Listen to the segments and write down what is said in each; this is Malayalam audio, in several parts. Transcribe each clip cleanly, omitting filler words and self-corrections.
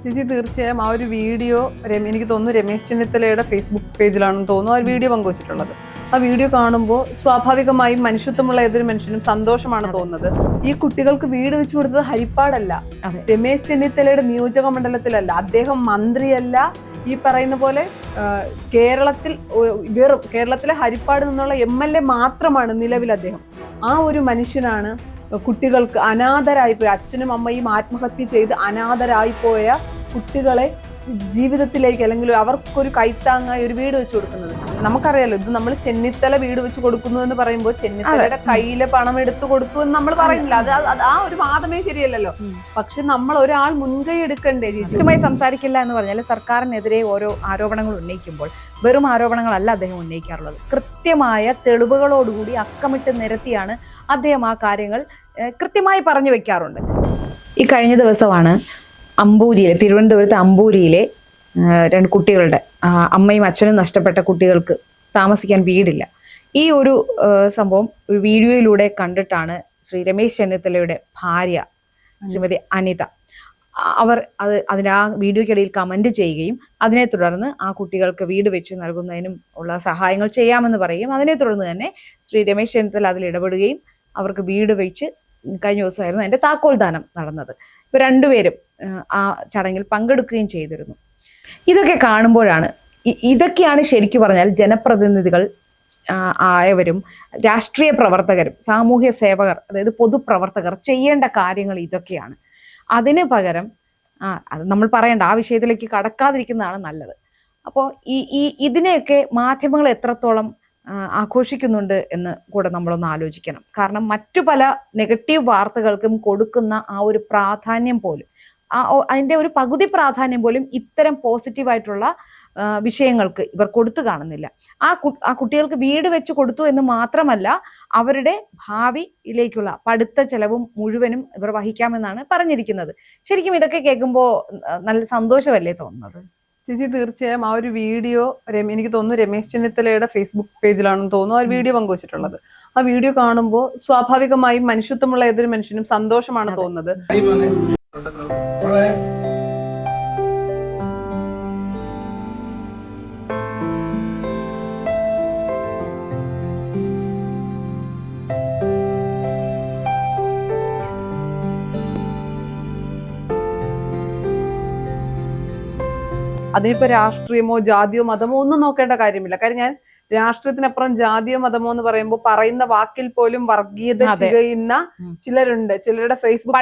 ചേച്ചി തീർച്ചയായും ആ ഒരു വീഡിയോ എനിക്ക് തോന്നുന്നു രമേശ് ചെന്നിത്തലയുടെ ഫേസ്ബുക്ക് പേജിലാണെന്ന് തോന്നുന്നു ആ ഒരു വീഡിയോ പങ്കുവച്ചിട്ടുള്ളത്. ആ വീഡിയോ കാണുമ്പോൾ സ്വാഭാവികമായും മനുഷ്യത്വമുള്ള ഏതൊരു മനുഷ്യനും സന്തോഷമാണ് തോന്നുന്നത്. ഈ കുട്ടികൾക്ക് വീട് വെച്ചു കൊടുത്തത് ഹരിപ്പാടല്ല, രമേശ് ചെന്നിത്തലയുടെ നിയോജക മണ്ഡലത്തിലല്ല, അദ്ദേഹം മന്ത്രിയല്ല. ഈ പറയുന്ന പോലെ കേരളത്തിലെ ഹരിപ്പാട് നിന്നുള്ള MLA മാത്രമാണ് നിലവിൽ അദ്ദേഹം. ആ ഒരു മനുഷ്യനാണ് കുട്ടികൾക്ക് അനാഥരായിപ്പോയ, അച്ഛനും അമ്മയും ആത്മഹത്യ ചെയ്ത് അനാഥരായിപ്പോയ കുട്ടികളെ ജീവിതത്തിലേക്ക് അല്ലെങ്കിൽ അവർക്കൊരു കൈത്താങ്ങായി ഒരു വീട് വെച്ച് കൊടുക്കുന്നത്. നമുക്കറിയാലോ, ഇത് നമ്മൾ ചെന്നിത്തല വീട് വെച്ച് കൊടുക്കുന്നു എന്ന് പറയുമ്പോൾ ചെന്നിത്തലയുടെ കയ്യിലെ പണം എടുത്തു കൊടുത്തു എന്ന് നമ്മൾ പറയുന്നില്ല. അത് ആ ഒരു വാദമേ ശരിയല്ലല്ലോ. പക്ഷെ നമ്മൾ ഒരാൾ മുൻകൈ എടുക്കണ്ടേ? കൃത്യമായി സംസാരിക്കില്ല എന്ന് പറഞ്ഞാൽ സർക്കാരിനെതിരെ ഓരോ ആരോപണങ്ങൾ ഉന്നയിക്കുമ്പോൾ വെറും ആരോപണങ്ങളല്ല അദ്ദേഹം ഉന്നയിക്കാറുള്ളത്. കൃത്യമായ തെളിവുകളോടുകൂടി അക്കമിട്ട് നിരത്തിയാണ് അദ്ദേഹം ആ കാര്യങ്ങൾ കൃത്യമായി പറഞ്ഞു വെക്കാറുണ്ട്. ഈ കഴിഞ്ഞ ദിവസമാണ് തിരുവനന്തപുരത്ത് അമ്പൂരിയിലെ 2 കുട്ടികളുടെ അമ്മയും അച്ഛനും നഷ്ടപ്പെട്ട കുട്ടികൾക്ക് താമസിക്കാൻ വീടില്ല. ഈ ഒരു സംഭവം ഒരു വീഡിയോയിലൂടെ കണ്ടിട്ടാണ് ശ്രീ രമേശ് ചെന്നിത്തലയുടെ ഭാര്യ ശ്രീമതി അനിത അതിന് ആ വീഡിയോയ്ക്കിടയിൽ കമന്റ് ചെയ്യുകയും അതിനെ തുടർന്ന് ആ കുട്ടികൾക്ക് വീട് വെച്ച് നൽകുന്നതിനും ഉള്ള സഹായങ്ങൾ ചെയ്യാമെന്ന് പറയുകയും അതിനെ തുടർന്ന് തന്നെ ശ്രീ രമേശ് ചെന്നിത്തല അതിൽ ഇടപെടുകയും അവർക്ക് വീട് വെച്ച് കഴിഞ്ഞ ദിവസമായിരുന്നു അതിന്റെ താക്കോൽദാനം നടന്നത്. ഇവർ രണ്ടുപേരും ആ ചടങ്ങിൽ പങ്കെടുക്കുകയും ചെയ്തിരുന്നു. ഇതൊക്കെ കാണുമ്പോഴാണ് ഇതൊക്കെയാണ് ശരിക്കും പറഞ്ഞാൽ ജനപ്രതിനിധികൾ ആയവരും രാഷ്ട്രീയ പ്രവർത്തകരും സാമൂഹ്യ സേവകർ, അതായത് പൊതുപ്രവർത്തകർ ചെയ്യേണ്ട കാര്യങ്ങൾ ഇതൊക്കെയാണ്. അതിന് പകരം അത് നമ്മൾ പറയേണ്ട, ആ വിഷയത്തിലേക്ക് കടക്കാതിരിക്കുന്നതാണ് നല്ലത്. അപ്പോൾ ഇതിനെയൊക്കെ മാധ്യമങ്ങൾ എത്രത്തോളം ആഘോഷിക്കുന്നുണ്ട് എന്ന് കൂടെ നമ്മളൊന്ന് ആലോചിക്കണം. കാരണം മറ്റു പല നെഗറ്റീവ് വാർത്തകൾക്കും കൊടുക്കുന്ന ആ ഒരു പ്രാധാന്യം പോലും, അതിന്റെ ഒരു പകുതി പ്രാധാന്യം പോലും ഇത്തരം പോസിറ്റീവായിട്ടുള്ള വിഷയങ്ങൾക്ക് ഇവർ കൊടുത്തു കാണുന്നില്ല. ആ കുട്ടികൾക്ക് വീട് വെച്ച് കൊടുത്തു എന്ന് മാത്രമല്ല, അവരുടെ ഭാവിയിലേക്കുള്ള പഠിത്ത ചെലവും മുഴുവനും ഇവർ വഹിക്കാമെന്നാണ് പറഞ്ഞിരിക്കുന്നത്. ശരിക്കും ഇതൊക്കെ കേൾക്കുമ്പോൾ നല്ല സന്തോഷമല്ലേ തോന്നുന്നത്? ചേച്ചി തീർച്ചയായും ആ ഒരു വീഡിയോ എനിക്ക് തോന്നുന്നു രമേശ് ചെന്നിത്തലയുടെ ഫേസ്ബുക്ക് പേജിലാണെന്ന് തോന്നുന്നു ആ ഒരു വീഡിയോ പങ്കുവച്ചിട്ടുള്ളത്. ആ വീഡിയോ കാണുമ്പോൾ സ്വാഭാവികമായും മനുഷ്യത്വമുള്ള ഏതൊരു മനുഷ്യനും സന്തോഷമാണ് തോന്നുന്നത്. അതിനിപ്പോ രാഷ്ട്രീയമോ ജാതിയോ മതമോ ഒന്നും നോക്കേണ്ട കാര്യമില്ല. കാര്യം ഞാൻ രാഷ്ട്രീയത്തിനപ്പുറം ജാതിയോ മതമോ എന്ന് പറയുമ്പോൾ പറയുന്ന വാക്കിൽ പോലും വർഗീയത ചെയ്യുന്ന ചിലരുണ്ട്. ചിലരുടെ ഫേസ്ബുക്ക്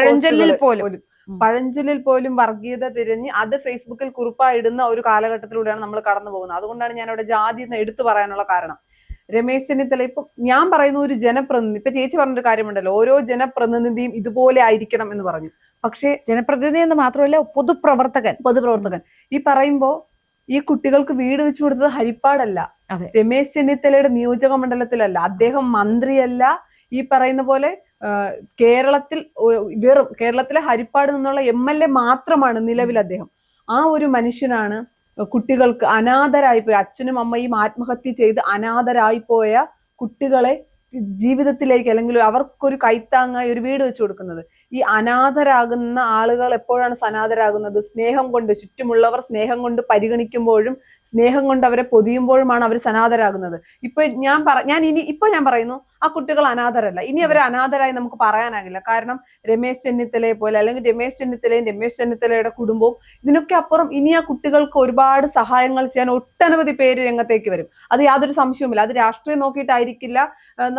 പഴഞ്ചൊല്ലിൽ പോലും വർഗീയത തിരിഞ്ഞ് അത് ഫേസ്ബുക്കിൽ കുറിപ്പായിടുന്ന ഒരു കാലഘട്ടത്തിലൂടെയാണ് നമ്മൾ കടന്നു പോകുന്നത്. അതുകൊണ്ടാണ് ഞാൻ അവിടെ ജാതി എന്ന് എടുത്തു പറയാനുള്ള കാരണം. രമേശ് ചെന്നിത്തല ഇപ്പൊ ഞാൻ പറയുന്ന ഒരു ജനപ്രതിനിധി, ഇപ്പൊ ചേച്ചി പറഞ്ഞൊരു കാര്യമുണ്ടല്ലോ, ഓരോ ജനപ്രതിനിധിയും ഇതുപോലെ ആയിരിക്കണം എന്ന് പറഞ്ഞു. പക്ഷേ ജനപ്രതിനിധി എന്ന് മാത്രമല്ല, പൊതുപ്രവർത്തകൻ ഈ പറയുമ്പോ ഈ കുട്ടികൾക്ക് വീട് വെച്ചു കൊടുത്തത് ഹരിപ്പാടല്ല, രമേശ് ചെന്നിത്തലയുടെ നിയോജക മണ്ഡലത്തിലല്ല, അദ്ദേഹം മന്ത്രിയല്ല. ഈ പറയുന്ന പോലെ കേരളത്തിലെ ഹരിപ്പാട് നിന്നുള്ള MLA മാത്രമാണ് നിലവിൽ അദ്ദേഹം. ആ ഒരു മനുഷ്യനാണ് കുട്ടികൾക്ക് അനാഥരായിപ്പോയ, അച്ഛനും അമ്മയും ആത്മഹത്യ ചെയ്ത് അനാഥരായിപ്പോയ കുട്ടികളെ ജീവിതത്തിലേക്ക് അല്ലെങ്കിൽ അവർക്കൊരു കൈത്താങ്ങായി ഒരു വീട് വെച്ചു കൊടുക്കുന്നത്. ഈ അനാഥരാകുന്ന ആളുകൾ എപ്പോഴാണ് അനാഥരാകുന്നത്? സ്നേഹം കൊണ്ട്, ചുറ്റുമുള്ളവർ സ്നേഹം കൊണ്ട് പരിഗണിക്കുമ്പോഴും സ്നേഹം കൊണ്ട് അവരെ പൊതിയുമ്പോഴുമാണ് അവർ അനാഥരാകുന്നത്. ഞാൻ പറയുന്നു, ആ കുട്ടികൾ അനാഥരല്ല. ഇനി അവരെ അനാഥരായി നമുക്ക് പറയാനാകില്ല. കാരണം രമേശ് ചെന്നിത്തലയെ പോലെ, അല്ലെങ്കിൽ രമേശ് ചെന്നിത്തലയുടെ കുടുംബവും ഇതിനൊക്കെ അപ്പുറം ഇനി ആ കുട്ടികൾക്ക് ഒരുപാട് സഹായങ്ങൾ ചെയ്യാൻ ഒട്ടനവധി പേര് രംഗത്തേക്ക് വരും. അത് യാതൊരു സംശയവുമില്ല. അത് രാഷ്ട്രീയം നോക്കിയിട്ടായിരിക്കില്ല.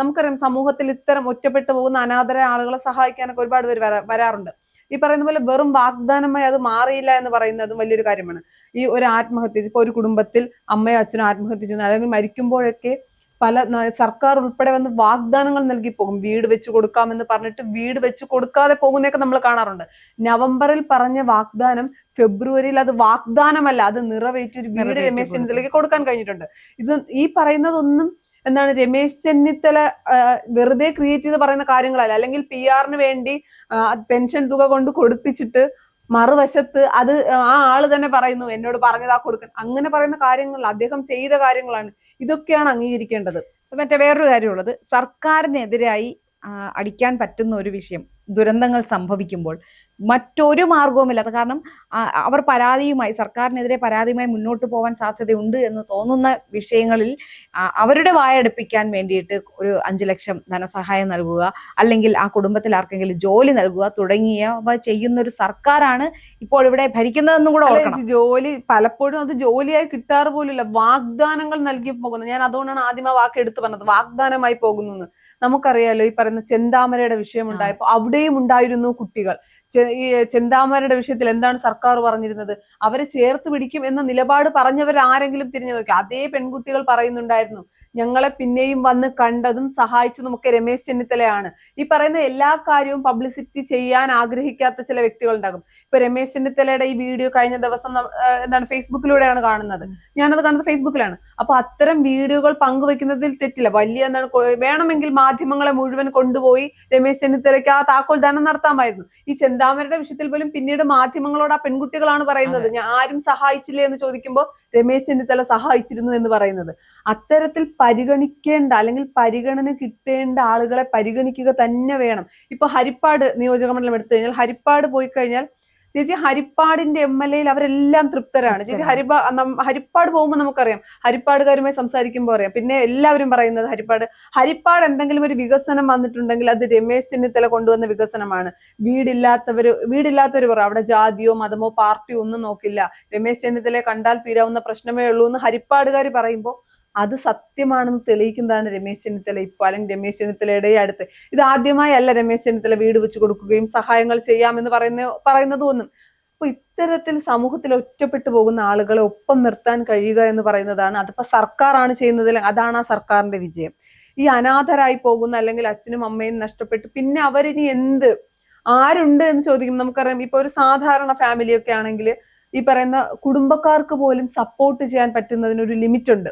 നമുക്കറിയാം, സമൂഹത്തിൽ ഇത്തരം ഒറ്റപ്പെട്ടു പോകുന്ന അനാഥരായ ആളുകളെ സഹായിക്കാനൊക്കെ ഒരുപാട് പേര് വരാറുണ്ട്. ഈ പറയുന്ന പോലെ വെറും വാഗ്ദാനമായി അത് മാറിയില്ല എന്ന് പറയുന്നതും വലിയൊരു കാര്യമാണ്. ഈ ഒരു ആത്മഹത്യ, ഇപ്പൊ ഒരു കുടുംബത്തിൽ അമ്മയോ അച്ഛനോ ആത്മഹത്യ ചെയ്യുന്നു, അല്ലെങ്കിൽ മരിക്കുമ്പോഴൊക്കെ സർക്കാർ ഉൾപ്പെടെ വന്ന് വാഗ്ദാനങ്ങൾ നൽകി പോകും. വീട് വെച്ച് കൊടുക്കാമെന്ന് പറഞ്ഞിട്ട് വീട് വെച്ച് കൊടുക്കാതെ പോകുന്നതൊക്കെ നമ്മൾ കാണാറുണ്ട്. നവംബറിൽ പറഞ്ഞ വാഗ്ദാനം ഫെബ്രുവരിയിൽ അത് വാഗ്ദാനമല്ല, അത് നിറവേറ്റി ഒരു വീട് രമേശ് ചെന്നിത്തലയ്ക്ക് കൊടുക്കാൻ കഴിഞ്ഞിട്ടുണ്ട്. ഇത് ഈ പറയുന്നതൊന്നും എന്താണ്, രമേശ് ചെന്നിത്തല വെറുതെ ക്രിയേറ്റ് ചെയ്ത് പറയുന്ന കാര്യങ്ങളല്ല. അല്ലെങ്കിൽ PR വേണ്ടി പെൻഷൻ തുക കൊണ്ട് കൊടുപ്പിച്ചിട്ട് മറുവശത്ത് അത് ആ ആള് തന്നെ പറയുന്നു എന്നോട് പറഞ്ഞതാ കൊടുക്കാൻ. അങ്ങനെ പറയുന്ന കാര്യങ്ങൾ അദ്ദേഹം ചെയ്ത കാര്യങ്ങളാണ്. ഇതൊക്കെയാണ് അംഗീകരിക്കേണ്ടത്. മറ്റേ വേറൊരു കാര്യമുള്ളത്, സർക്കാരിനെതിരായി അടിക്കാൻ പറ്റുന്ന ഒരു വിഷയം ദുരന്തങ്ങൾ സംഭവിക്കുമ്പോൾ മറ്റൊരു മാർഗവുമില്ലാത്ത, കാരണം അവർ പരാതിയുമായി, സർക്കാരിനെതിരെ പരാതിയുമായി മുന്നോട്ട് പോകാൻ സാധ്യതയുണ്ട് എന്ന് തോന്നുന്ന വിഷയങ്ങളിൽ അവരുടെ വായടപ്പിക്കാൻ വേണ്ടിയിട്ട് ഒരു 5 ലക്ഷം ധനസഹായം നൽകുക, അല്ലെങ്കിൽ ആ കുടുംബത്തിൽ ആർക്കെങ്കിലും ജോലി നൽകുക തുടങ്ങിയവ ചെയ്യുന്ന ഒരു സർക്കാരാണ് ഇപ്പോൾ ഇവിടെ ഭരിക്കുന്നതെന്നും കൂടെ ഓർക്കണം. ജോലി പലപ്പോഴും അത് ജോലിയായി കിട്ടാറ് പോലുമില്ല, വാഗ്ദാനങ്ങൾ നൽകി പോകുന്നു. ഞാൻ അതുകൊണ്ടാണ് ആദ്യം ആ വാക്ക് എടുത്തു പറഞ്ഞത്, വാഗ്ദാനമായി പോകുന്നു. നമുക്കറിയാലോ, ഈ പറയുന്ന ചെന്താമരയുടെ വിഷയം ഉണ്ടായപ്പോ അവിടെയും ഉണ്ടായിരുന്നു കുട്ടികൾ. ഈ ചെന്താമരയുടെ വിഷയത്തിൽ എന്താണ് സർക്കാർ പറഞ്ഞിരുന്നത്? അവരെ ചേർത്ത് പിടിക്കും എന്ന നിലപാട് പറഞ്ഞവർ ആരെങ്കിലും തിരിഞ്ഞു നോക്കി? അതേ പെൺകുട്ടികൾ പറയുന്നുണ്ടായിരുന്നു, ഞങ്ങളെ പിന്നെയും വന്ന് കണ്ടതും സഹായിച്ചതും ഒക്കെ രമേശ് ചെന്നിത്തലയാണ്. ഈ പറയുന്ന എല്ലാ കാര്യവും പബ്ലിസിറ്റി ചെയ്യാൻ ആഗ്രഹിക്കാത്ത ചില വ്യക്തികൾ ഉണ്ടാകും. ഇപ്പൊ രമേശ് ചെന്നിത്തലയുടെ ഈ വീഡിയോ കഴിഞ്ഞ ദിവസം എന്താണ് ഫേസ്ബുക്കിലൂടെയാണ് കാണുന്നത്, ഞാനത് കാണുന്നത് ഫേസ്ബുക്കിലാണ്. അപ്പൊ അത്തരം വീഡിയോകൾ പങ്കുവെക്കുന്നതിൽ തെറ്റില്ല. വലിയ എന്താണ്, വേണമെങ്കിൽ മാധ്യമങ്ങളെ മുഴുവൻ കൊണ്ടുപോയി രമേശ് ചെന്നിത്തലയ്ക്ക് ആ താക്കോൽ ദാനം നടത്താമായിരുന്നു. ഈ ചെന്താമരയുടെ വിഷയത്തിൽ പോലും പിന്നീട് മാധ്യമങ്ങളോട് ആ പെൺകുട്ടികളാണ് പറയുന്നത്, ഞാൻ ആരും സഹായിച്ചില്ലേ എന്ന് ചോദിക്കുമ്പോൾ രമേശ് ചെന്നിത്തല സഹായിച്ചിരുന്നു എന്ന് പറയുന്നത്. അത്തരത്തിൽ പരിഗണിക്കേണ്ട അല്ലെങ്കിൽ പരിഗണന കിട്ടേണ്ട ആളുകളെ പരിഗണിക്കുക തന്നെ വേണം. ഇപ്പൊ ഹരിപ്പാട് നിയോജക മണ്ഡലം എടുത്തു കഴിഞ്ഞാൽ, ഹരിപ്പാട് പോയി കഴിഞ്ഞാൽ ചേച്ചി ഹരിപ്പാടിന്റെ MLA അവരെല്ലാം തൃപ്തരാണ്. ചേച്ചി ഹരിപ്പാട് പോകുമ്പോൾ നമുക്കറിയാം, ഹരിപ്പാടുകാരുമായി സംസാരിക്കുമ്പോൾ അറിയാം. പിന്നെ എല്ലാവരും പറയുന്നത് ഹരിപ്പാട് എന്തെങ്കിലും ഒരു വികസനം വന്നിട്ടുണ്ടെങ്കിൽ അത് രമേശ് ചെന്നിത്തല കൊണ്ടുവന്ന വികസനമാണ്. വീടില്ലാത്തവര് പറയും അവിടെ ജാതിയോ മതമോ പാർട്ടിയോ ഒന്നും നോക്കില്ല, രമേശ് ചെന്നിത്തലയെ കണ്ടാൽ തീരാവുന്ന പ്രശ്നമേ ഉള്ളൂ എന്ന് ഹരിപ്പാടുകാർ പറയുമ്പോൾ അത് സത്യമാണെന്ന് തെളിയിക്കുന്നതാണ് രമേശ് ചെന്നിത്തല ഇപ്പോൾ, അല്ലെങ്കിൽ രമേശ് ചെന്നിത്തലയുടെ അടുത്ത്. ഇത് ആദ്യമായി അല്ല രമേശ് ചെന്നിത്തല വീട് വെച്ച് കൊടുക്കുകയും സഹായങ്ങൾ ചെയ്യാമെന്ന് പറയുന്നതും ഒന്നും. അപ്പൊ ഇത്തരത്തിൽ സമൂഹത്തിൽ ഒറ്റപ്പെട്ടു പോകുന്ന ആളുകളെ ഒപ്പം നിർത്താൻ കഴിയുക എന്ന് പറയുന്നതാണ്, അതിപ്പോ സർക്കാരാണ് ചെയ്യുന്നതിൽ അതാണ് ആ സർക്കാരിന്റെ വിജയം. ഈ അനാഥരായി പോകുന്ന, അല്ലെങ്കിൽ അച്ഛനും അമ്മയും നഷ്ടപ്പെട്ട് പിന്നെ അവരിനി ആരുണ്ട് എന്ന് ചോദിക്കും. നമുക്കറിയാം, ഇപ്പൊ ഒരു സാധാരണ ഫാമിലിയൊക്കെ ആണെങ്കിൽ ഈ പറയുന്ന കുടുംബക്കാർക്ക് പോലും സപ്പോർട്ട് ചെയ്യാൻ പറ്റുന്നതിന് ഒരു ലിമിറ്റ് ഉണ്ട്.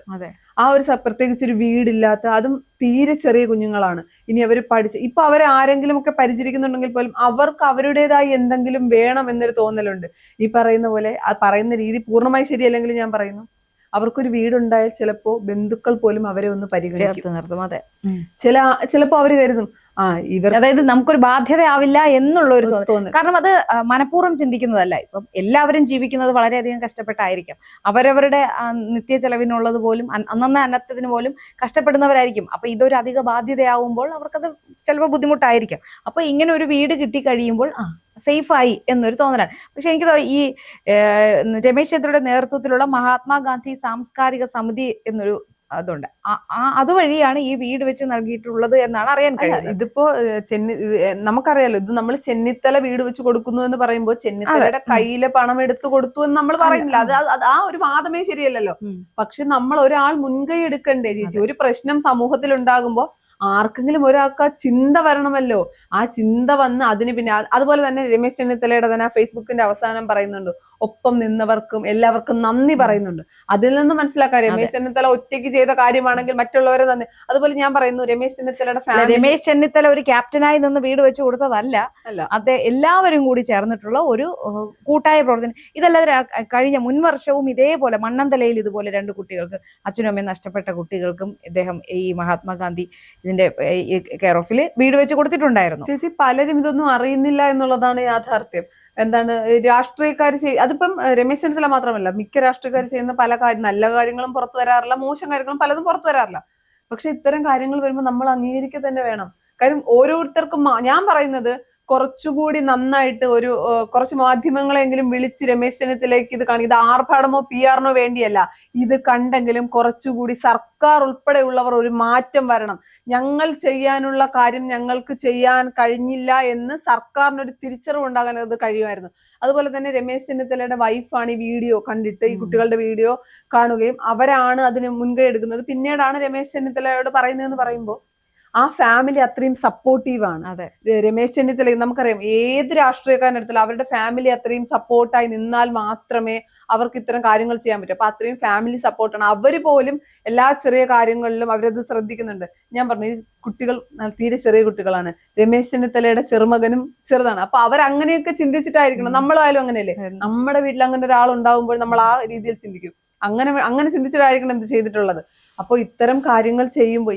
ആ ഒരു പ്രത്യേകിച്ച് ഒരു വീടില്ലാത്ത, അതും തീരെ ചെറിയ കുഞ്ഞുങ്ങളാണ്. ഇനി അവർ ഇപ്പൊ അവരെ ആരെങ്കിലും ഒക്കെ പരിചരിക്കുന്നുണ്ടെങ്കിൽ പോലും അവർക്ക് അവരുടേതായി എന്തെങ്കിലും വേണം എന്നൊരു തോന്നലുണ്ട്. ഈ പറയുന്ന പോലെ ആ പറയുന്ന രീതി പൂർണ്ണമായി ശരിയല്ലെങ്കിൽ ഞാൻ പറയുന്നു, അവർക്കൊരു വീടുണ്ടായാൽ ചിലപ്പോ ബന്ധുക്കൾ പോലും അവരെ ഒന്ന് പരിഗണിക്കും. ചിലപ്പോ അവര് കരുതും അതായത് നമുക്കൊരു ബാധ്യതയാവില്ല എന്നുള്ള ഒരു തോന്നൽ. കാരണം അത് മനഃപൂർവ്വം ചിന്തിക്കുന്നതല്ല. ഇപ്പം എല്ലാവരും ജീവിക്കുന്നത് വളരെയധികം കഷ്ടപ്പെട്ടായിരിക്കും. അവരവരുടെ നിത്യ ചെലവിനുള്ളത് പോലും അന്നന്ന് അന്നത്തിന് പോലും കഷ്ടപ്പെടുന്നവരായിരിക്കും. അപ്പൊ ഇതൊരു അധിക ബാധ്യതയാവുമ്പോൾ അവർക്കത് ചിലപ്പോൾ ബുദ്ധിമുട്ടായിരിക്കും. അപ്പൊ ഇങ്ങനെ ഒരു വീട് കിട്ടിക്കഴിയുമ്പോൾ സേഫായി എന്നൊരു തോന്നലാണ്. പക്ഷെ എനിക്ക് ഈ രമേശ് ചെന്നിത്തലയുടെ നേതൃത്വത്തിലുള്ള മഹാത്മാഗാന്ധി സാംസ്കാരിക സമിതി എന്നൊരു അതുണ്ട്, അതുവഴിയാണ് ഈ വീട് വെച്ച് നൽകിയിട്ടുള്ളത് എന്നാണ് അറിയാൻ കഴിയുന്നത്. ഇതിപ്പോ നമുക്കറിയാലോ, ഇത് നമ്മൾ ചെന്നിത്തല വീട് വെച്ച് കൊടുക്കുന്നു എന്ന് പറയുമ്പോൾ ചെന്നിത്തലയുടെ കയ്യിലെ പണം എടുത്തു കൊടുത്തു എന്ന് നമ്മൾ പറയുന്നില്ല. അത് ആ ഒരു വാദമേ ശരിയല്ലല്ലോ. പക്ഷെ നമ്മൾ ഒരാൾ മുൻകൈ എടുക്കണ്ടേ ചേച്ചി? ഒരു പ്രശ്നം സമൂഹത്തിൽ ഉണ്ടാകുമ്പോ ആർക്കെങ്കിലും ഒരാൾക്ക് ആ ചിന്ത വരണമല്ലോ. ആ ചിന്ത വന്ന് അതിന് പിന്നെ അതുപോലെ തന്നെ രമേശ് ചെന്നിത്തലയുടെ തന്നെ ഫേസ്ബുക്കിന്റെ അവസാനം പറയുന്നുണ്ട്, ഒപ്പം നിന്നവർക്കും എല്ലാവർക്കും നന്ദി പറയുന്നുണ്ട്. അതിൽ നിന്ന് മനസ്സിലാക്കാം രമേശ് ചെന്നിത്തല ഒറ്റയ്ക്ക് ചെയ്ത കാര്യമാണെങ്കിൽ മറ്റുള്ളവരെ നന്ദി. അതുപോലെ ഞാൻ പറയുന്നു, രമേശ് ചെന്നിത്തലയുടെ രമേശ് ചെന്നിത്തല ഒരു ക്യാപ്റ്റനായി നിന്ന് വീട് വെച്ച് കൊടുത്തതല്ല, എല്ലാവരും കൂടി ചേർന്നിട്ടുള്ള ഒരു കൂട്ടായ പ്രവർത്തനം. ഇതല്ലാതെ കഴിഞ്ഞ മുൻവർഷവും ഇതേപോലെ മണ്ണന്തലയിൽ ഇതുപോലെ 2 കുട്ടികൾക്ക്, അച്ഛനും അമ്മയും നഷ്ടപ്പെട്ട കുട്ടികൾക്കും ഇദ്ദേഹം ഈ മഹാത്മാഗാന്ധി ഇതിന്റെ കെയർ ഓഫില് വീട് വെച്ച് കൊടുത്തിട്ടുണ്ടായിരുന്നു. ചേച്ചി പലരും ഇതൊന്നും അറിയുന്നില്ല എന്നുള്ളതാണ് യാഥാർത്ഥ്യം. എന്താണ് രാഷ്ട്രീയക്കാർ അതിപ്പം രമേശ് ചെന്നിത്തല മാത്രമല്ല, മിക്ക രാഷ്ട്രീയക്കാർ ചെയ്യുന്ന പല നല്ല കാര്യങ്ങളും പുറത്തു വരാറില്ല, മോശം കാര്യങ്ങളും പലതും പുറത്തു വരാറില്ല. പക്ഷെ ഇത്തരം കാര്യങ്ങൾ വരുമ്പോൾ നമ്മൾ അംഗീകരിക്കുക തന്നെ വേണം. കാര്യം ഓരോരുത്തർക്കും ഞാൻ പറയുന്നത്, കുറച്ചുകൂടി നന്നായിട്ട് കുറച്ച് മാധ്യമങ്ങളെങ്കിലും വിളിച്ച് രമേശ് ചെന്നിത്തലയ്ക്ക് ഇത് കാണും. ഇത് ആർഭാടമോ PR-നോ വേണ്ടിയല്ല, ഇത് കണ്ടെങ്കിലും കുറച്ചുകൂടി സർക്കാർ ഉൾപ്പെടെയുള്ളവർ ഒരു മാറ്റം വരണം. ഞങ്ങൾ ചെയ്യാനുള്ള കാര്യം ഞങ്ങൾക്ക് ചെയ്യാൻ കഴിഞ്ഞില്ല എന്ന് സർക്കാരിനൊരു തിരിച്ചറിവ് ഉണ്ടാകാൻ അത് കഴിയുമായിരുന്നു. അതുപോലെ തന്നെ രമേശ് ചെന്നിത്തലയുടെ വൈഫാണ് ഈ വീഡിയോ കണ്ടിട്ട്, ഈ കുട്ടികളുടെ വീഡിയോ കാണുകയും അവരാണ് അതിന് മുൻകൈ എടുക്കുന്നത്. പിന്നീടാണ് രമേശ് ചെന്നിത്തലയോട് പറയുന്നതെന്ന് പറയുമ്പോൾ ആ ഫാമിലി അത്രയും സപ്പോർട്ടീവാണ്. രമേശ് ചെന്നിത്തല നമുക്കറിയാം, ഏത് രാഷ്ട്രീയക്കാരൻ്റെ അടുത്തും അവരുടെ ഫാമിലി അത്രയും സപ്പോർട്ടായി നിന്നാൽ മാത്രമേ അവർക്ക് ഇത്തരം കാര്യങ്ങൾ ചെയ്യാൻ പറ്റും. അപ്പൊ അത്രയും ഫാമിലി സപ്പോർട്ടാണ്. അവര് പോലും എല്ലാ ചെറിയ കാര്യങ്ങളിലും അവരത് ശ്രദ്ധിക്കുന്നുണ്ട്. ഞാൻ പറഞ്ഞു, ഈ കുട്ടികൾ തീരെ ചെറിയ കുട്ടികളാണ്. രമേശ് ചെന്നിത്തലയുടെ ചെറുമകനും ചെറുതാണ്. അപ്പൊ അവരങ്ങനെയൊക്കെ ചിന്തിച്ചിട്ടായിരിക്കണം. നമ്മളായാലും അങ്ങനെയല്ലേ, നമ്മുടെ വീട്ടിൽ അങ്ങനെ ഒരാൾ ഉണ്ടാവുമ്പോൾ നമ്മൾ ആ രീതിയിൽ ചിന്തിക്കും. അങ്ങനെ ചിന്തിച്ചിട്ടായിരിക്കണം എന്ത് ചെയ്തിട്ടുള്ളത്. അപ്പോൾ ഇത്തരം കാര്യങ്ങൾ ചെയ്യുമ്പോൾ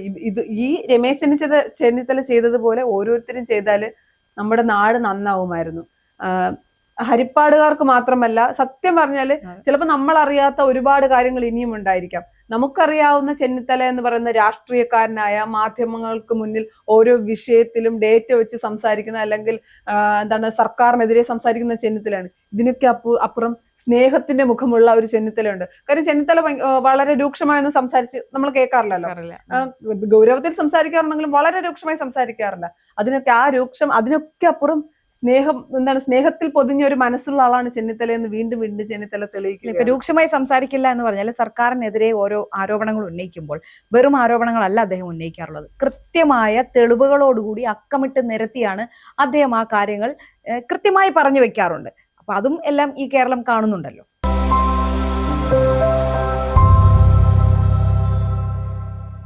ഈ രമേശ് ചെന്നിത്തല ചെയ്തതുപോലെ ഓരോരുത്തരും ചെയ്താല് നമ്മുടെ നാട് നന്നാവുമായിരുന്നു. ഹരിപ്പാടുകാർക്ക് മാത്രമല്ല, സത്യം പറഞ്ഞാല് ചിലപ്പോൾ നമ്മൾ അറിയാത്ത ഒരുപാട് കാര്യങ്ങൾ ഇനിയും ഉണ്ടായിരിക്കാം. നമുക്കറിയാവുന്ന ചെന്നിത്തല എന്ന് പറയുന്ന രാഷ്ട്രീയക്കാരനായ, മാധ്യമങ്ങൾക്ക് മുന്നിൽ ഓരോ വിഷയത്തിലും ഡേറ്റ വെച്ച് സംസാരിക്കുന്ന, അല്ലെങ്കിൽ എന്താണ് സർക്കാരിനെതിരെ സംസാരിക്കുന്ന ചെന്നിത്തലയാണ്. ഇതിനൊക്കെ അപ്പുറം സ്നേഹത്തിന്റെ മുഖമുള്ള ഒരു ചെന്നിത്തലയുണ്ട്. കാര്യം ചെന്നിത്തല വളരെ രൂക്ഷമായൊന്നും സംസാരിച്ച് നമ്മൾ കേൾക്കാറില്ലല്ലോ. ഗൗരവത്തിൽ സംസാരിക്കാറുണ്ടെങ്കിലും വളരെ രൂക്ഷമായി സംസാരിക്കാറില്ല. അതിനൊക്കെ അപ്പുറം സ്നേഹത്തിൽ പൊതിഞ്ഞ ഒരു മനസ്സുള്ള ആളാണ് ചെന്നിത്തല എന്ന് വീണ്ടും വീണ്ടും ചെന്നിത്തല തെളിയിക്കുക. ഇപ്പൊ രൂക്ഷമായി സംസാരിക്കില്ല എന്ന് പറഞ്ഞാൽ സർക്കാരിനെതിരെ ഓരോ ആരോപണങ്ങൾ ഉന്നയിക്കുമ്പോൾ വെറും ആരോപണങ്ങളല്ല അദ്ദേഹം ഉന്നയിക്കാറുള്ളത്. കൃത്യമായ തെളിവുകളോടുകൂടി അക്കമിട്ട് നിരത്തിയാണ് അദ്ദേഹം ആ കാര്യങ്ങൾ കൃത്യമായി പറഞ്ഞു വെക്കാറുണ്ട്. അപ്പൊ അതും എല്ലാം ഈ കേരളം കാണുന്നുണ്ടല്ലോ.